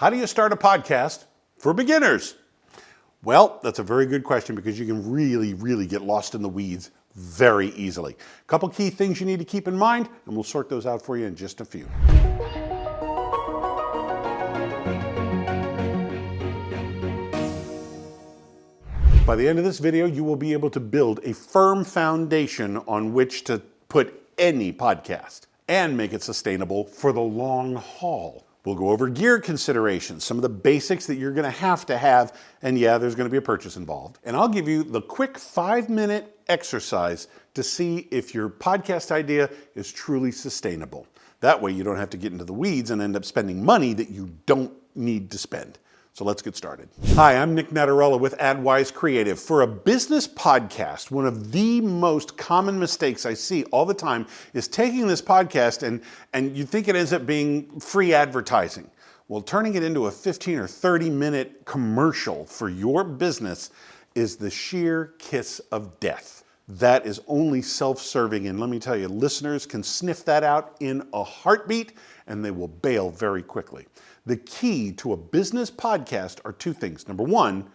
How do you start a podcast for beginners? Well, that's a very good question because you can really get lost in the weeds very easily. A couple key things you need to keep in mind, and we'll sort those out for you in just a few. By the end of this video, you will be able to build a firm foundation on which to put any podcast and make it sustainable for the long haul. We'll go over gear considerations, some of the basics that you're going to have, and yeah, there's going to be a purchase involved. And I'll give you the quick 5-minute exercise to see if your podcast idea is truly sustainable. That way you don't have to get into the weeds and end up spending money that you don't need to spend. So let's get started. Hi, I'm Nick Nattarella with AdWise Creative. For a business podcast, one of the most common mistakes I see all the time is taking this podcast and you think it ends up being free advertising. Well, turning it into a 15 or 30-minute commercial for your business is the sheer kiss of death. That is only self-serving, and let me tell you, listeners can sniff that out in a heartbeat and they will bail very quickly. The key to a business podcast are two things. Number one,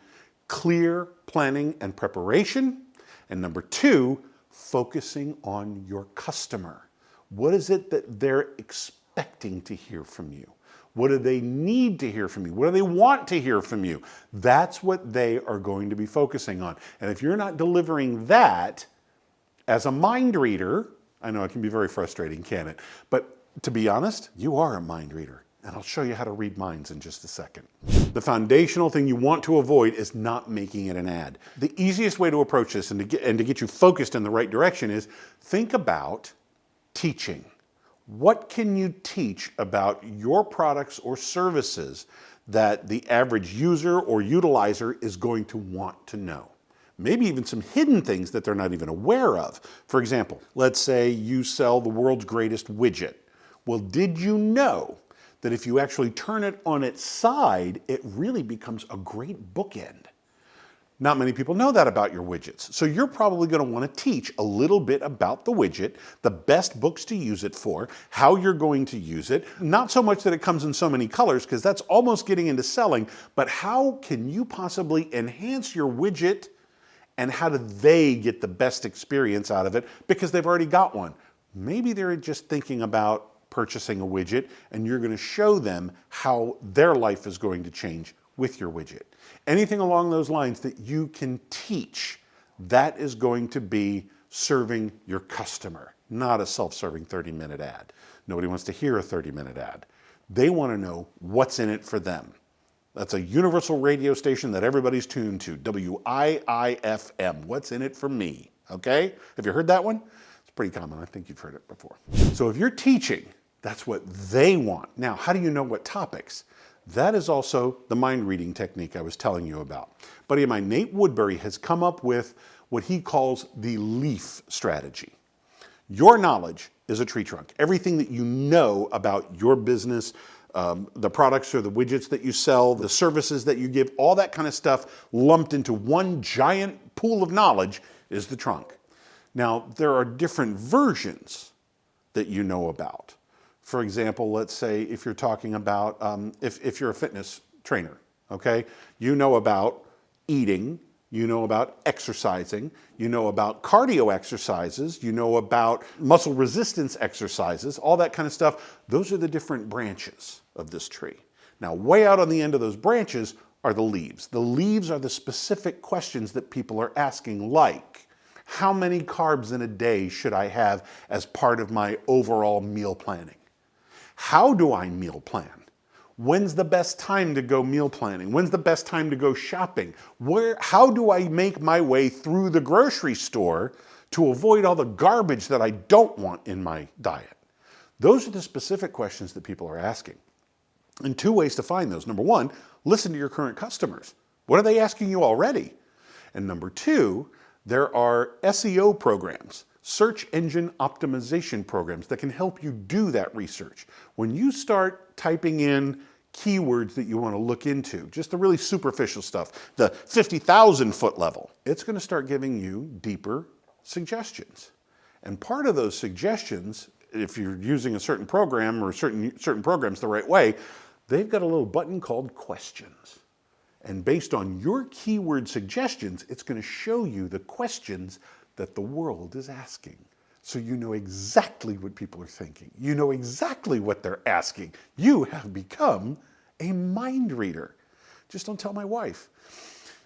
clear planning and preparation. And number two, focusing on your customer. What is it that they're expecting to hear from you? What do they need to hear from you? What do they want to hear from you? That's what they are going to be focusing on. And if you're not delivering that as a mind reader, I know it can be very frustrating, can't it? But to be honest, you are a mind reader. And I'll show you how to read minds in just a second. The foundational thing you want to avoid is not making it an ad. The easiest way to approach this and to get you focused in the right direction is think about teaching. What can you teach about your products or services that the average user or utilizer is going to want to know? Maybe even some hidden things that they're not even aware of. For example, let's say you sell the world's greatest widget. Well, did you know that if you actually turn it on its side, it really becomes a great bookend? Not many people know that about your widgets. So you're probably going to want to teach a little bit about the widget, the best books to use it for, how you're going to use it. Not so much that it comes in so many colors, because that's almost getting into selling, but how can you possibly enhance your widget and how do they get the best experience out of it because they've already got one? Maybe they're just thinking about purchasing a widget and you're going to show them how their life is going to change with your widget. Anything along those lines that you can teach, that is going to be serving your customer, not a self-serving 30-minute ad. Nobody wants to hear a 30-minute ad. They want to know what's in it for them. That's a universal radio station that everybody's tuned to, WIIFM. What's in it for me? Okay? Have you heard that one? It's pretty common. I think you've heard it before. So if you're teaching, that's what they want. Now, how do you know what topics? That is also the mind reading technique I was telling you about. A buddy of mine, Nate Woodbury, has come up with what he calls the leaf strategy. Your knowledge is a tree trunk. Everything that you know about your business, the products or the widgets that you sell, the services that you give, all that kind of stuff lumped into one giant pool of knowledge is the trunk. Now, there are different versions that you know about. For example, let's say if you're talking about, if you're a fitness trainer, okay? You know about eating, you know about exercising, you know about cardio exercises, you know about muscle resistance exercises, all that kind of stuff. Those are the different branches of this tree. Now, way out on the end of those branches are the leaves. The leaves are the specific questions that people are asking, like, how many carbs in a day should I have as part of my overall meal planning? How do I meal plan? When's the best time to go meal planning? When's the best time to go shopping? How do I make my way through the grocery store to avoid all the garbage that I don't want in my diet? Those are the specific questions that people are asking. And two ways to find those. Number one, listen to your current customers. What are they asking you already? And number two, there are SEO programs, search engine optimization programs, that can help you do that research. When you start typing in keywords that you want to look into, just the really superficial stuff, the 50,000 foot level, it's going to start giving you deeper suggestions. And part of those suggestions, if you're using a certain program or certain programs the right way, they've got a little button called questions. And based on your keyword suggestions, it's going to show you the questions that the world is asking. So you know exactly what people are thinking. You know exactly what they're asking. You have become a mind reader. Just don't tell my wife.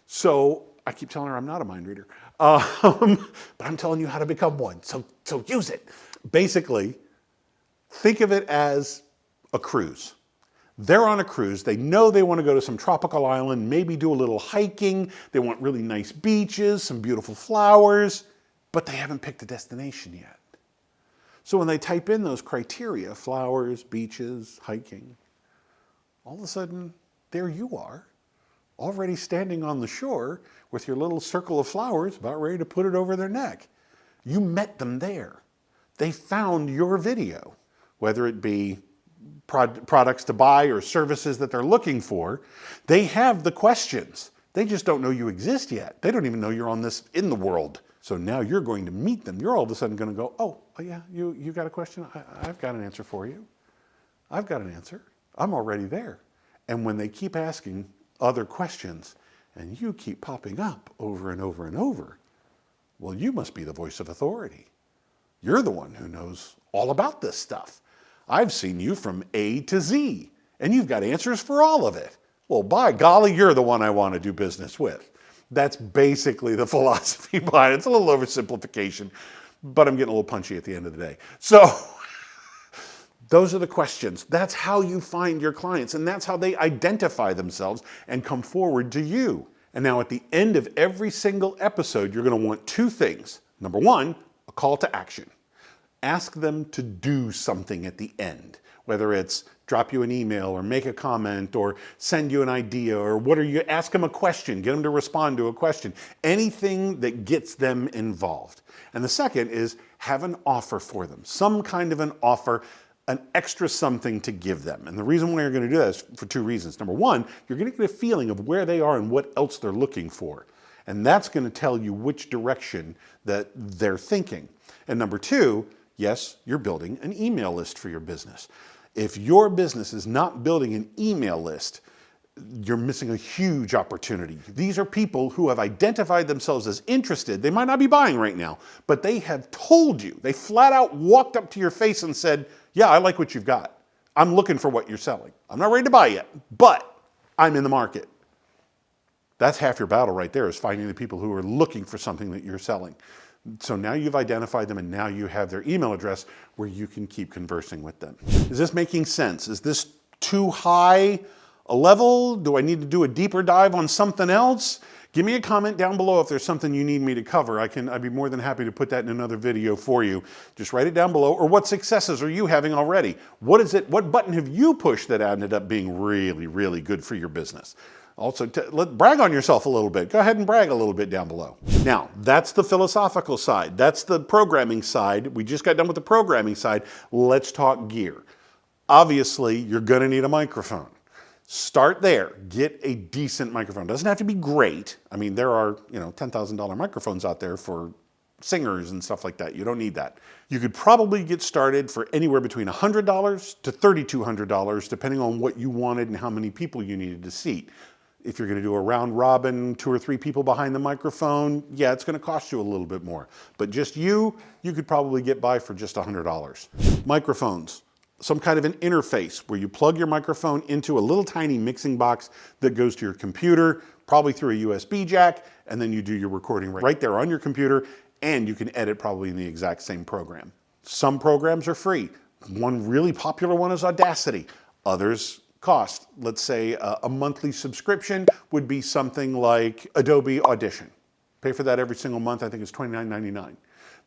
So I keep telling her I'm not a mind reader. But I'm telling you how to become one. So use it. Basically, think of it as a cruise. They're on a cruise. They know they want to go to some tropical island, maybe do a little hiking. They want really nice beaches, some beautiful flowers, but they haven't picked a destination yet. So when they type in those criteria, flowers, beaches, hiking, all of a sudden, there you are, already standing on the shore with your little circle of flowers, about ready to put it over their neck. You met them there. They found your video, whether it be products to buy or services that they're looking for. They have the questions. They just don't know you exist yet. They don't even know you're on this in the world. So now you're going to meet them. You're all of a sudden going to go, oh yeah, you got a question? I've got an answer for you. I've got an answer. I'm already there. And when they keep asking other questions and you keep popping up over and over and over, well, you must be the voice of authority. You're the one who knows all about this stuff. I've seen you from A to Z, and you've got answers for all of it. Well, by golly, you're the one I want to do business with. That's basically the philosophy behind it. It's a little oversimplification, but I'm getting a little punchy at the end of the day. So those are the questions. That's how you find your clients, and that's how they identify themselves and come forward to you. And now at the end of every single episode, you're going to want two things. Number one, a call to action. Ask them to do something at the end, whether it's drop you an email or make a comment or send you an idea or ask them a question, get them to respond to a question, anything that gets them involved. And the second is have an offer for them, some kind of an offer, an extra something to give them. And the reason why you're going to do that is for two reasons. Number one, you're going to get a feeling of where they are and what else they're looking for. And that's going to tell you which direction that they're thinking. And number two, yes, you're building an email list for your business. If your business is not building an email list, you're missing a huge opportunity. These are people who have identified themselves as interested. They might not be buying right now, but they have told you. They flat out walked up to your face and said, yeah, I like what you've got. I'm looking for what you're selling. I'm not ready to buy yet, but I'm in the market. That's half your battle right there, is finding the people who are looking for something that you're selling. So now you've identified them and now you have their email address where you can keep conversing with them. Is this making sense? Is this too high a level? Do I need to do a deeper dive on something else? Give me a comment down below if there's something you need me to cover. I'd be more than happy to put that in another video for you. Just write it down below. Or what successes are you having already? What button have you pushed that ended up being really, really good for your business? Also, brag on yourself a little bit. Go ahead and brag a little bit down below. Now, that's the philosophical side. That's the programming side. We just got done with the programming side. Let's talk gear. Obviously, you're going to need a microphone. Start there. Get a decent microphone. Doesn't have to be great. I mean, there are, $10,000 microphones out there for singers and stuff like that. You don't need that. You could probably get started for anywhere between $100 to $3,200, depending on what you wanted and how many people you needed to seat. If you're going to do a round robin, 2 or 3 people behind the microphone, yeah, it's going to cost you a little bit more. But just you could probably get by for just $100. Microphones, some kind of an interface where you plug your microphone into a little tiny mixing box that goes to your computer, probably through a USB jack, and then you do your recording right there on your computer, and you can edit probably in the exact same program. Some programs are free. One really popular one is Audacity. Others cost. Let's say a monthly subscription would be something like Adobe Audition. Pay for that every single month. I think it's $29.99.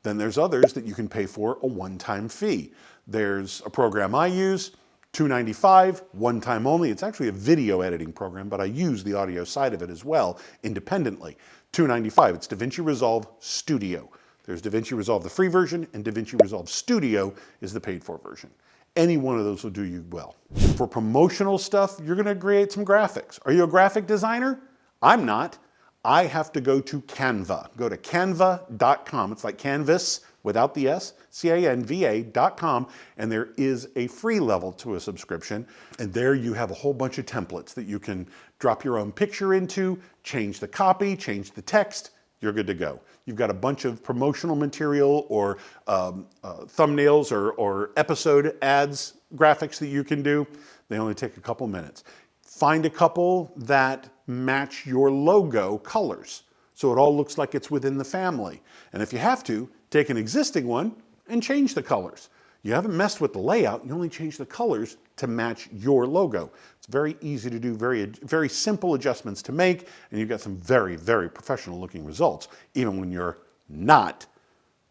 Then there's others that you can pay for a one-time fee. There's a program I use, $2.95, one time only. It's actually a video editing program, but I use the audio side of it as well independently. $2.95. It's DaVinci Resolve Studio. There's DaVinci Resolve, the free version, and DaVinci Resolve Studio is the paid-for version. Any one of those will do you well. For promotional stuff, you're going to create some graphics. Are you a graphic designer? I'm not. I have to go to Canva. Go to canva.com. It's like canvas, without the S, canva.com, and there is a free level to a subscription. And there you have a whole bunch of templates that you can drop your own picture into, change the copy, change the text, you're good to go. You've got a bunch of promotional material or thumbnails or episode ads, graphics that you can do. They only take a couple minutes. Find a couple that match your logo colors, so it all looks like it's within the family. And if you have to, take an existing one and change the colors. You haven't messed with the layout, you only change the colors to match your logo. It's very easy to do, very simple adjustments to make, and you've got some very, very professional looking results, even when you're not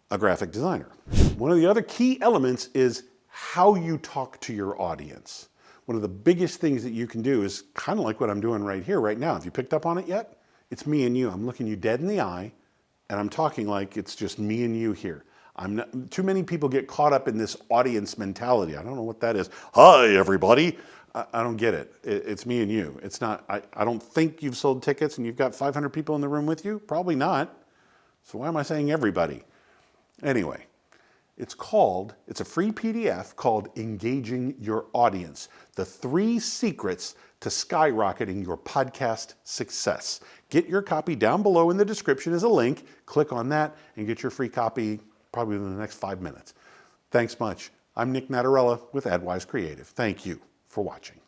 a graphic designer. One of the other key elements is how you talk to your audience. One of the biggest things that you can do is kind of like what I'm doing right here, right now. Have you picked up on it yet? It's me and you. I'm looking you dead in the eye, and I'm talking like it's just me and you here. Too many people get caught up in this audience mentality. I don't know what that is. Hi, everybody. I don't get it. It's me and you. It's not, I don't think you've sold tickets and you've got 500 people in the room with you. Probably not. So why am I saying everybody? Anyway, it's a free PDF called Engaging Your Audience: The 3 Secrets to Skyrocketing Your Podcast Success. Get your copy down below in the description is a link. Click on that and get your free copy probably within the next 5 minutes. Thanks much. I'm Nick Natarella with AdWise Creative. Thank you for watching.